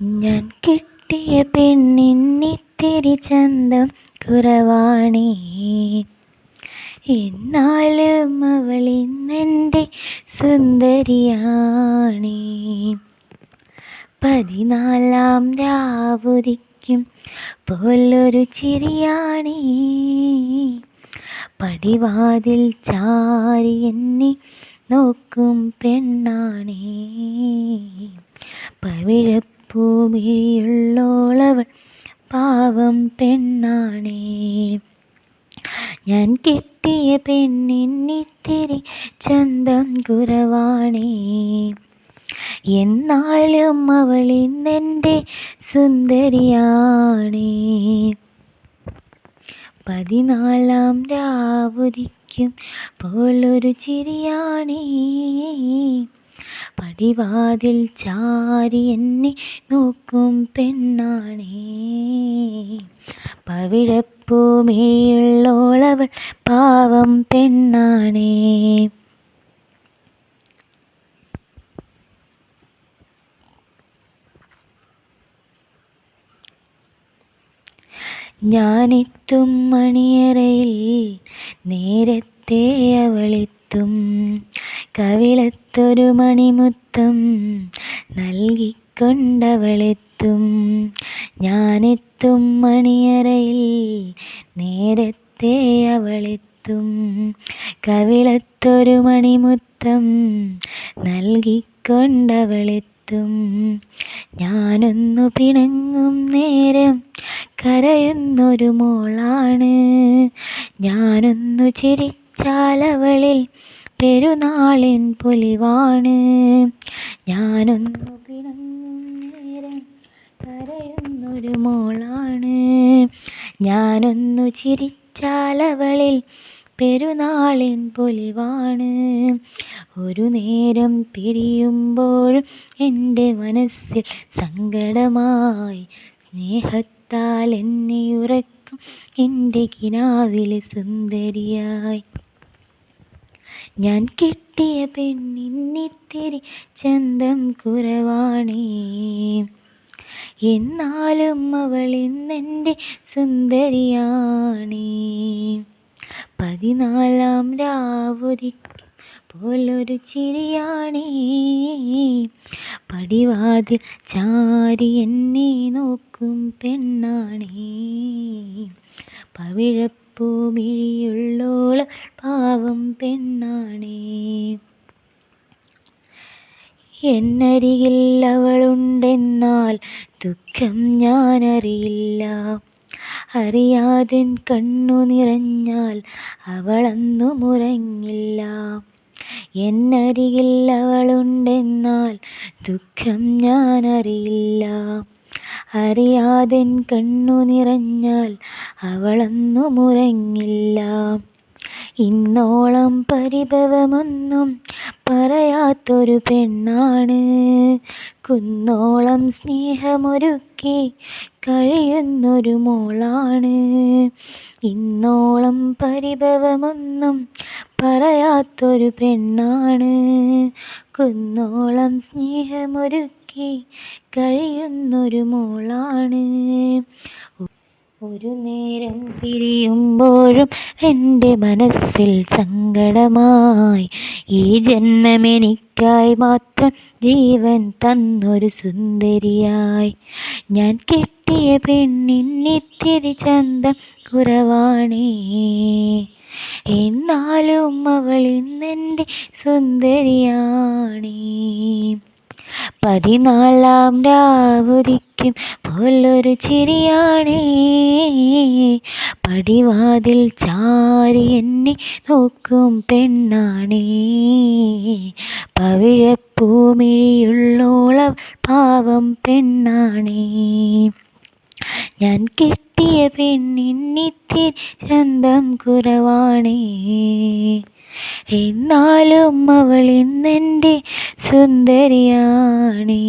ഞാൻ കിട്ടിയ പെണ്ണിന്നിത്തിരി ചന്തം കുറവാണേ, എന്നാലും അവളിന്നെൻ്റെ സുന്ദരിയാണേ. 14 രാവുദിക്കും പോലൊരു ചിരിയാണേ, പടിവാതിൽ ചാരി എന്നെ നോക്കും പെണ്ണാണേ. പവിഴപ്പൂമിഴിയുള്ളോളവൾ പാവം പെണ്ണാണേ. ഞാൻ കിട്ടിയ പെണ്ണിന്നിത്തിരി ചന്തം കുറവാണേ, എന്നാലും അവളിന്നെൻ്റെ സുന്ദരിയാണേ. 14 രാവുദിക്കും പോലൊരു ചിരിയാണേ, പടിവാതിൽ ചാരി എന്നെ നോക്കും പെണ്ണാണേ. പവിഴപ്പൂമിഴിയുള്ളോളവൾ പാവം പെണ്ണാണേ. ഞാനെത്തും മണിയറയിൽ നേരത്തെ അവളെത്തും, കവിളത്തൊരു മണിമുത്തം നൽകിക്കൊണ്ടവളെത്തും. ഞാനെത്തും മണിയറയിൽ നേരത്തെ അവളെത്തും, കവിളത്തൊരു മണിമുത്തം നൽകിക്കൊണ്ടവളെത്തും. ഞാനൊന്നു പിണങ്ങും നേരം കരയുന്നൊരു മോളാണ്, ഞാനൊന്നു ചിരിച്ചാലവളിൽ പെരുന്നാളിൻ പൊലിവാണ്. ഞാനൊന്നു പിണങ്ങും നേരം കരയുന്നൊരു മോളാണ്, ഞാനൊന്നു ചിരിച്ചാലവളിൽ പെരുന്നാളിൻ പൊലിവാണ്. ഒരു നേരം പിരിയുമ്പോഴും എൻ്റെ മനസ്സിൽ സങ്കടമായി, സ്നേഹത്താൽ എന്നെ ഉറക്കും എൻ്റെ കിനാവിലെ സുന്ദരിയായി. ഞാൻ കിട്ടിയ പെണ്ണിന്നിത്തിരി ചന്തം കുറവാണേ, എന്നാലും അവളിന്നെൻ്റെ സുന്ദരിയാണേ. 14 രാവുദിക്കും പോലൊരു ചിരിയാണേ, പടിവാതിൽ ചാരി എന്നെ നോക്കും പെണ്ണാണേ. പവിഴപ്പൂമിഴിയുള്ളോള പാവം പെണ്ണാണേ. എന്നരികിൽ അവളുണ്ടെന്നാൽ ദുഃഖം ഞാനറിയില്ല, അറിയാതെൻ കണ്ണു നിറഞ്ഞാൽ അവളന്നും ഉറങ്ങില്ല. എന്നരികിൽ അവളുണ്ടെന്നാൽ ദുഃഖം ഞാനറിയില്ല, അറിയാതെൻ കണ്ണു നിറഞ്ഞാൽ അവളന്നും ഉറങ്ങില്ല. ഇന്നോളം പരിഭവമൊന്നും പറയാത്തൊരു പെണ്ണാണ്, കുന്നോളം സ്നേഹമൊരുക്കി കഴിയുന്നൊരു മോളാണ്. ഇന്നോളം പരിഭവമൊന്നും പറയാത്തൊരു പെണ്ണാണ്, കുന്നോളം സ്നേഹമൊരുക്കി കഴിയുന്നൊരു മോളാണ്. ഒരു നേരം പിരിയുമ്പോഴും എൻ്റെ മനസ്സിൽ സങ്കടമായി, ഈ ജന്മമെനിക്കായി മാത്രം ജീവൻ തന്നൊരു സുന്ദരിയായി. ഞാൻ കിട്ടിയ പെണ്ണിന്നിത്തിരി ചന്തം കുറവാണേ, എന്നാലും അവളിന്നെൻ്റെ സുന്ദരിയാണേ. 14 രാവുദിക്കും പോലൊരു ചിരിയാണേ, പടിവാതിൽ ചാരി എന്നെ നോക്കും പെണ്ണാണേ. പവിഴപ്പൂമിഴിയുള്ളോളവൾ പാവം പെണ്ണാണേ. ഞാൻ കിട്ടിയ പെണ്ണിന്നിത്തിരി ചന്തം കുറവാണേ, എന്നാലും അവളിന്നെൻ്റെ സുന്ദരിയാണേ.